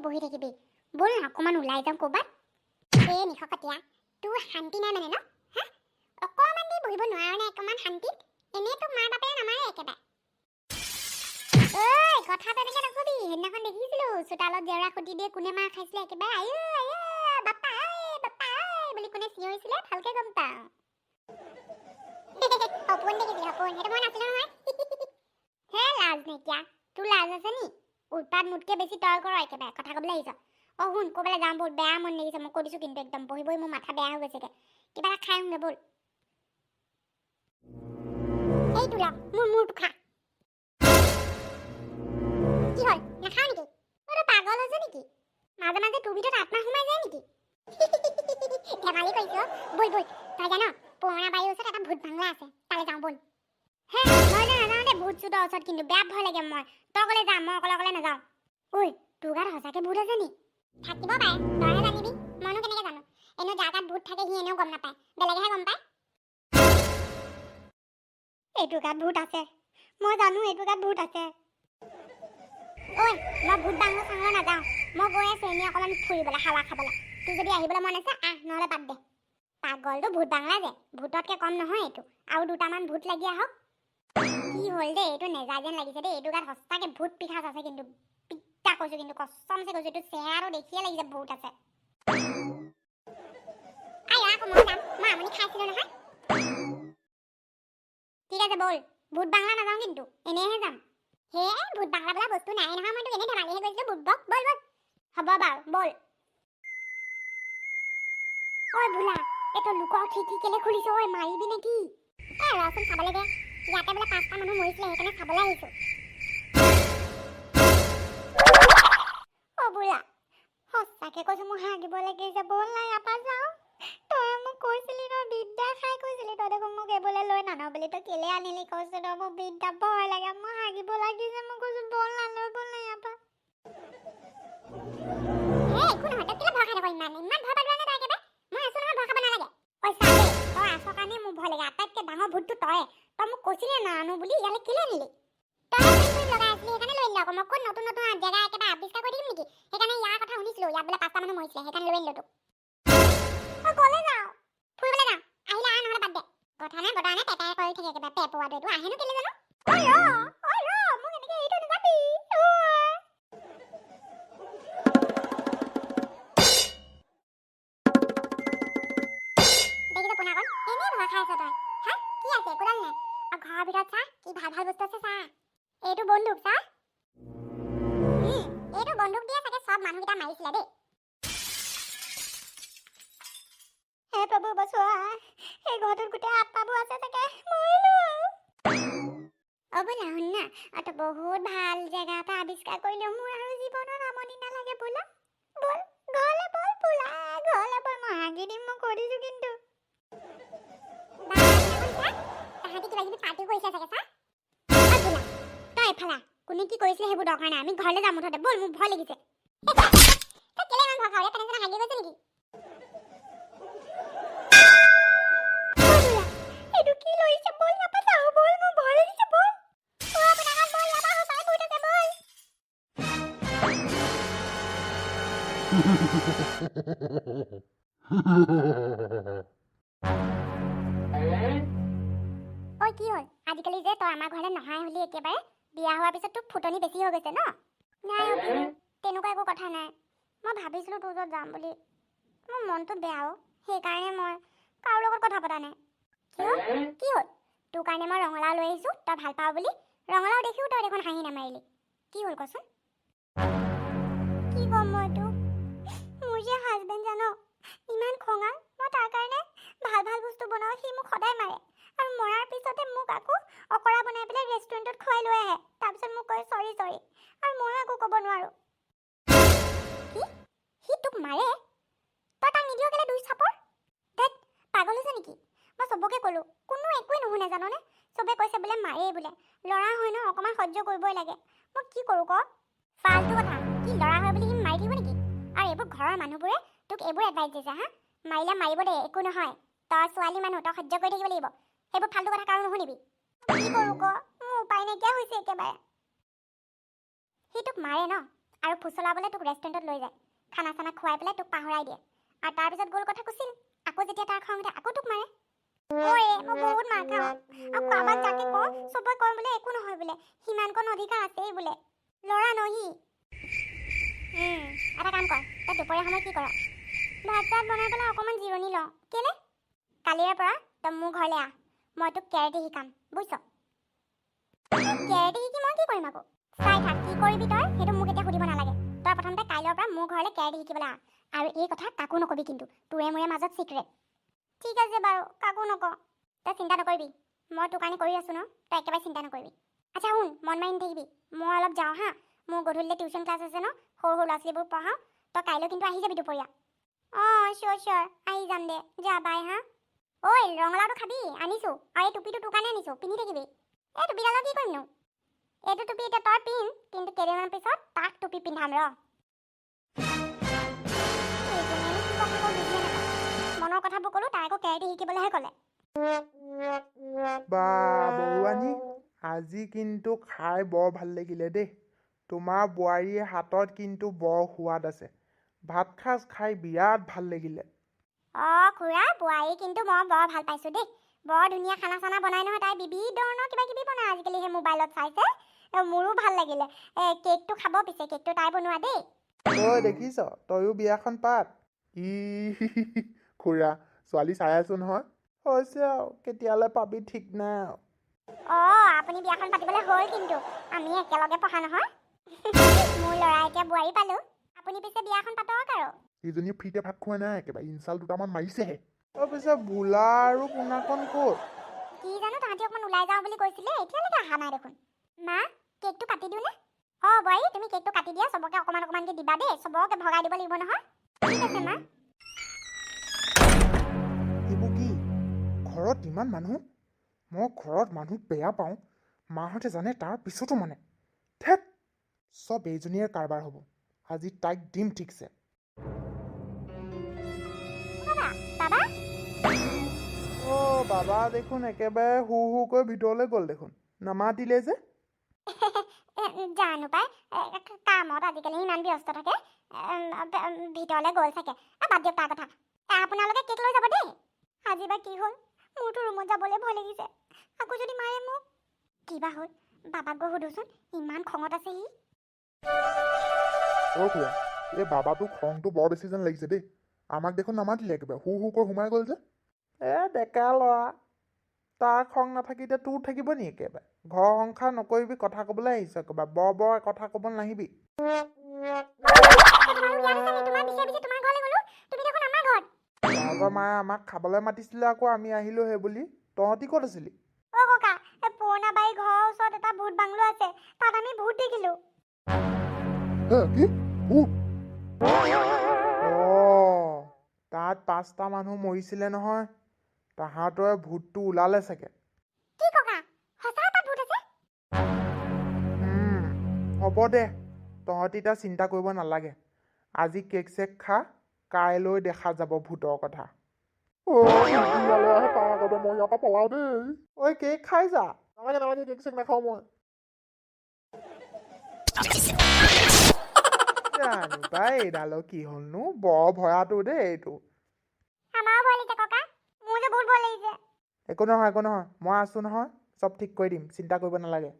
বহি থাকিবি বল না অকমান ওলাই যাম ক'বাত এই নিশকতীয়া তোৰ শান্তি নাই মানে ন হা অকমান দি বহিব নোৱাৰো নে অকমান শান্তি এনেই তো মাৰ বাপে নামাৰে একেবাৰে ঐ কথা তেনেকে নকবি সেইদিনাখন দেখিছিলো চোতালত জেওৰা খুটি দিয়ে কোনে মাৰ খাইছিলে একেবাৰে আয়ো আয়ো বাপা বুলি কোনে চিঞৰিছিলে ভালকে গম পাওঁ সপোন দেখিছিলি সপোন সেইটো মই নাছিলো নহয় হে লাজ নাইকিয়া তোৰ লাজ আছে নি উৎপাত মোতকে বেছি তই কৰ একেবাৰে কথা ক'বলৈ আহিছ শুন ক'বলৈ যাওঁ বহুত বেয়া মন লাগিছে মই কৈ দিছোঁ কিন্তু একদম বহি বহি মোৰ মাথা বেয়া হৈ গৈছেগে কিবা এটা খাই আহোঁগে বল এইটো ল মোৰ মূৰটো খা কি হ'ল নাখাওঁ নেকি তই পাগল হৈছে নেকি মাজে মাজে তোৰ ভিতৰত আত্মা সোমাই যায় নেকি ধেমালি কৰিছ বল বল তই জান পুৰণা বাৰীৰ ওচৰত এটা ভূত বাংলা আছে তালৈ যাওঁ বল হে মই নাযাওঁ দে ভূত চুতৰ ওচৰত কিন্তু বেয়া ভয় লাগে মই তই অকলে যাম মই অকলে নাযাওঁ ঐ তোৰ গাত সঁচাকে ভূত আছে নি থাকিব পাৰে তইহে জানিবি মইনো কেনেকে জানো এনেও যাৰ গাত ভূত থাকে সি এনেও গম নাপায় বেলেগেহে গম পায় এইটো গাত ভূত আছে মই জানো এইটো গাত ভূত আছে ঐ মই ভূত বাংলা চাংলা নাযাওঁ মই গৈ আছো এনেই অকণমান ফুৰিবলৈ হাৱা খাবলৈ তোৰ যদি আহিবলৈ মন আছে নহ'লে বাদ দে পাগলটো ভূত বাংলা যে ভূততকৈ কম নহয় এইটো আৰু দুটামান ভূত লাগি আহক কি হ'ল দেই এইটো নেজা যেন লাগিছে দেই এইটো গাত সঁচাকৈ ভূত পিঠাচ আছে কিন্তু পিঠা কৈছোঁ কিন্তু কচমছে কৈছোঁ এইটো চেহেৰাটো দেখিয়ে লাগিছে ভূত আছে আকৌ মই যাম মই আমনি খাইছিলোঁ নহয় ঠিক আছে বল ভূত বাংলা নাযাওঁ কিন্তু এনেহে যাম হে ভূত বাংলা বোলা বস্তু নাই নহয় মইতো এনেই ধেমালিহে কৰিছিলোঁ ভূত বল বল হ'ব বাৰু বল ঐ ভোলা এইটো লোকৰ খিৰিকী কেলে খুলিছ ঐ মাৰিবি নেকি ৰচোন চাবলৈ দে ইয়াতে বোলে 5টা মানুহ মৰিছিলে সেইকাৰণে চাবলৈ আহিছোঁ ভোলা সঁচাকে কৈছোঁ মোৰ হাগিব লাগিছে বল না ইয়াৰ পৰা যাওঁ তই মোক কৈছিলি ন বিদ্যা খাই কৈছিলি তই দেখোন মোক এইবোলে লৈ নান বুলি তই কেলে আনিলি কৈছোঁ তই মোক বিদ্যা ভয় লাগে মই হাগিব লাগিছে মই কৈছোঁ বল না লৈ বল না ইয়াৰ পৰা একো নহয় তই কেলে ভয় খাই থাক ইমান ভয় পালোৱা নে তই একেবাৰে মই আছোঁ নহয় ভয় খাব নালাগে ঐ চালে তই আছ কাৰণে মোৰ ভয় লাগে আটাইতকৈ ডাঙৰ ভূতটো তই মোক কৈছিলি নানো বুলি ইয়ালৈ কেলে আনিলি তই লগাই আছিলি সেইকাৰণে লৈ আনিলি আকৌ মই ক'ত নতুন নতুন জেগা একেবাৰে আৱিষ্কাৰ কৰি দিম নেকি সেইকাৰণে ইয়াৰ কথা শুনিছিলোঁ ইয়াত বোলে 5টা মানুহ মৰিছিলে সেইকাৰণে লৈ আনিলোঁ তোক ক'লে যাওঁ ফুৰিবলৈ যাওঁ আহিলে নহ'লে বাদ দে কথা নাই বতৰা নাই পেপাই কৰি থাকে একেবাৰে পেপোৱাটো এইটো আহেনো কেলে জানো মোক এনেকৈ এৰি থৈ নাযাবি ঘৰৰ ভিতৰত চা কি ভাল ভাল বস্তু আছে চা এইটো বন্দুক চা এইটো বন্দুক দিয়ে চাগে সব মানুহকেইটা মাৰিছিলে দেই হে প্ৰভু বচোৱা এই ঘৰটোত গোটেই আত্মাবোৰ আছে চাগে মৰিলো বোলা শুন না তই বহুত ভাল জেগা এটা আৱিষ্কাৰ কৰিলেও মোৰ আৰু জীৱনত আমনি নালাগে বোলা বল ঘৰলৈ বল বোলা ঘৰলৈ বল মই হাগি দিম মই কৈ দিছোঁ কিন্তু কিবা কিবি পাৰ্টি কৰিছে চাগে চা বোলা তই এফালা কোনে কি কৰিছিলে সেইবোৰ দৰকাৰ নাই আমি ঘৰলৈ যাম মুঠতে বল মোৰ ভয় লাগিছে তই কেলে ইমান ভয় খাৱ তেনেকৈ হাগি গৈছে নেকি এইটো কি লৈছে বল ইয়াৰ পৰা যাওঁ বল মোৰ ভয় লাগিছে বল আপোনাক বল ইয়াৰ পৰা সঁচাই ভূত আছে বল ঐ কি হ'ল আজিকালি যে তই আমাৰ ঘৰলৈ নহাই হলি একেবাৰে বিয়া হোৱাৰ পিছত তোৰ ফুটনি বেছি হৈ গৈছে ন নাই তেনেকুৱা একো কথা নাই মই ভাবিছিলোঁ তোৰ ওচৰত যাম বুলি মোৰ মনটো বেয়াও সেইকাৰণে মই কাৰো লগত কথা পতা নাই কি হ'ল তোৰ কাৰণে মই ৰঙালাও লৈ আহিছোঁ তই ভাল পাৱ বুলি ৰঙালাও দেখিও তই দেখোন হাঁহি নামাৰিলি কি হ'ল কচোন কি ক'ম মই তোক মোৰ যে হাজবেণ্ড জানো ইমান খঙাল মই তাৰ কাৰণে ভাল ভাল বস্তু বনাওঁ সি মোক সদায় মাৰে আৰু মৰাৰ পিছতে মোক আকৌ অকৰা বনাই পেলাই ৰেষ্টুৰেণ্টত খুৱাই লৈ আহে তাৰপিছত মোক কয় চৰি আৰু ময়ো একো ক'ব নোৱাৰোঁ কি সি তোক মাৰে তই তাক নিদিয় কেলে 2 চাপৰ ধেৎ পাগল হৈছে নেকি মই চবকে ক'লোঁ কোনো একোৱেই নুশুনে জাননে চবে কৈছে বোলে মাৰেই বোলে ল'ৰা হয় ন অকণমান সহ্য কৰিবই লাগে মই কি কৰোঁ ক ফাল্টু কথা কি ল'ৰা হয় বুলি সি মাৰি দিব নেকি আৰু এইবোৰ ঘৰৰ মানুহবোৰে তোক এইবোৰ এডভাইচ দিছে হা মাৰিলে মাৰিব দে একো নহয় তই ছোৱালী মানুহ তই সহ্য কৰি থাকিব লাগিব সেইবোৰ ফাল্টু কথা কাৰো নুশুনিবি কি কৰোঁ ক মোৰ উপায় নাইকিয়া হৈছে একেবাৰে সি তোক মাৰে ন আৰু ফুচলাবলৈ তোক ৰেষ্টুৰেণ্টত লৈ যায়, খানা চানা খুৱাই পেলাই তোক পাহৰাই দিয়ে, আৰু তাৰপিছত গ'ল কথা কুচিল। আকৌ যেতিয়া তাৰ খং উঠে আকৌ তোক মাৰে। ঐ মই বহুত মাৰ খাওঁ, আৰু কাৰোবাক যাকে কওঁ চবৰে কয় বোলে একো নহয় বোলে, সিমানকণ অধিকাৰ আছেই বোলে, ল'ৰা নহি। এটা কাম কৰ, তই দুপৰীয়া সময়ত কি কৰ? ভাত চাত বনাই পেলাই অকণমান জিৰণি লওঁ। কেলে? কালিৰে পৰা তই মোৰ ঘৰলৈ আহ, মই তোক কেৰাটে শিকাম, বুজিছ? কেৰাটে শিকি মই কি কৰিম আকৌ? চাই থাক, কি কৰিবি তই সেইটো মোক এতিয়া সুধিব নালাগে। তই প্ৰথমতে কাইলৈৰ পৰা মোৰ ঘৰলৈ কেৰাটে শিকিবলৈ আহ, আৰু এই কথা কাকো নকবি কিন্তু, তোৰে মোৰে মাজত চিক্ৰেট। ঠিক আছে বাৰু, কাকো নকওঁ। তই চিন্তা নকৰিবি, মই তোৰ কাৰণে কৰি আছোঁ ন, তই একেবাৰে চিন্তা নকৰিবি। আচ্ছা শুন, মন মাৰি নাথাকিবি, মই অলপ যাওঁ হা, মোৰ গধূলিলৈ টিউশ্যন ক্লাছ আছে ন, সৰু সৰু ল'ৰা ছোৱালীবোৰ পঢ়াওঁ। তই কাইলৈ কিন্তু আহি যাবি দুপৰীয়া। অঁ চিয়'ৰ চিয়'ৰ, আহি যাম দে, যা বাই হা। ঐ ৰঙালাওটো খাবি, আনিছোঁ, আৰু এই টুপিটো তোৰ কাৰণে আনিছোঁ, পিন্ধি থাকিবি। এই টুপিডালৰ কি কৰিমনো? এইটো টুপি এতিয়া তই পিন্ধ, কিন্তু কেইদিনমান পিছত তাক টুপি পিন্ধাম ৰ। মনৰ কথাবোৰ ক'লো, তাই আকৌ কেৰাটে শিকিবলৈহে ক'লে। বা বৰুৱানী, আজি কিন্তু খাই বৰ ভাল লাগিলে দেই। তোমাৰ বোৱাৰীৰ হাতত কিন্তু বৰ সোৱাদ আছে। ভাত সাজ খাই বিৰাট ভাল লাগিলে। অঁ খুৰা, বোৱাৰী কিন্তু মই বৰ ভাল পাইছোঁ দেই। বৰ ধুনীয়া খানা চানা বনাই নহয়, তাই বিবিধ ধৰণৰ কিবা কিবি বনায় আজিকালি, সেই মোবাইলত চাইছে। মোৰো ভাল লাগিলে। কেকটো খাব পিছে, কেকটো তাই বনোৱা দেই। তই দেখিছ, তয়ো বিয়াখন পাত। খুৰা, ছোৱালী চাই আছো নহয়। হৈছে আৰু কেতিয়ালৈ পাবি ঠিক নাই আৰু। অঁ আপুনি বিয়াখন পাতিবলৈ হ'ল, কিন্তু আমি একেলগে পঢ়া নহয়। মোৰ ল'ৰা এতিয়া বোৱাৰী পালোঁ, আপুনি পিছে বিয়াখন পাতক আৰু। ইজনী ফ্ৰীতে ভাত খোৱা নাই, একেবাৰে ইনচাল দুটামান মাৰিছেহে। তই পিছে ভোলা আৰু পোনাকণ ক'ত? কি জানো, তাহাঁতি অকণমান ওলাই যাওঁ বুলি কৈছিলে, এতিয়ালৈকে অহা নাই দেখোন। মা, কেকটো কাটি দিওঁনে? অঁ বোৱাৰী, তুমি কেকটো কাটি দিয়া, চবকে অকণমান অকণমানকৈ দিবা দেই, চবকে ভগাই দিব লাগিব নহয়। ঠিক আছে মা। এইবোৰ কি ঘৰত ইমান মানুহ? মই ঘৰত মানুহ বেয়া পাওঁ, মাহঁতে জানে তাৰ পিছতো মানে। থেত, চব এইজনীয়ে কাৰবাৰ হ'ব। আজি তাইক দিম ঠিকছে। বাবা, অ' বাবা দেখোন একেবাৰে হু হুকৈ ভিতৰলৈ গ'ল দেখোন, নামাতিলে যে। জানো পাই, কামত আজিকালি ইমান ব্যস্ত থাকে, ভিতৰলৈ গ'ল চাগে। বাদ দিয়ক তাৰ কথা। আপোনালোকে কেক লৈ যাব দেই। আজি বা কি হ'ল, মোৰতো ৰুমত যাবলৈ ভয় লাগিছে, আকৌ যদি মাৰে মোক। কিবা হ'ল, বাবাক গৈ সুধোচোন, ইমান খঙত আছে সি। অ' খুৰা, এই বাবাটোক খংটো বৰ বেছি যেন লাগিছে দেই। আমাক দেখোন নামাতিলে, একেবাৰে হু হুকৈ সোমাই গ'ল যে। ডেকা ল'ৰা, তাৰ খং নাথাকিতে তোৰ থাকিব নি একেবাৰে? ঘৰ সংসাৰ নকৰিবি, কথা ক'বলৈ আহিছ একেবাৰে, বৰ কথা ক'ব নাহিবি। তহঁতৰ মায়ে আমাক খাবলৈ মাতিছিলে, আকৌ আমি আহিলো সেই বুলি। তহঁতি ক'ত আছিলি? পুৰণা বাৰী ঘৰৰ ওচৰত এটা ভূত বাংলো আছে, তাত আমি ভূত দেখিলো। কি ভূত? তাত 5টা মানুহ মৰিছিলে নহয়, তাহাঁতৰে ভূতটো ওলালে চাগে। কি ককা, সঁচা তাত ভূত আছে? হ'ব দে, তহঁতি এতিয়া চিন্তা কৰিব নালাগে। আজি কেক চেক খা, কাইলৈ দেখা যাব ভূতৰ কথা। ঐ কেক খাই যা। নালাগে, কেক চেক নাখাওঁ মই। জানো পাই এইডালৰ কি হ'লনো, বৰ ভয়াটো দেই এইটো। আমাৰো ভয় লাগিছে ককা, মোৰ যে বহুত ভয় লাগিছে। একো নহয়, মই আছো নহয়, চব ঠিক কৰি দিম, চিন্তা কৰিব নালাগে।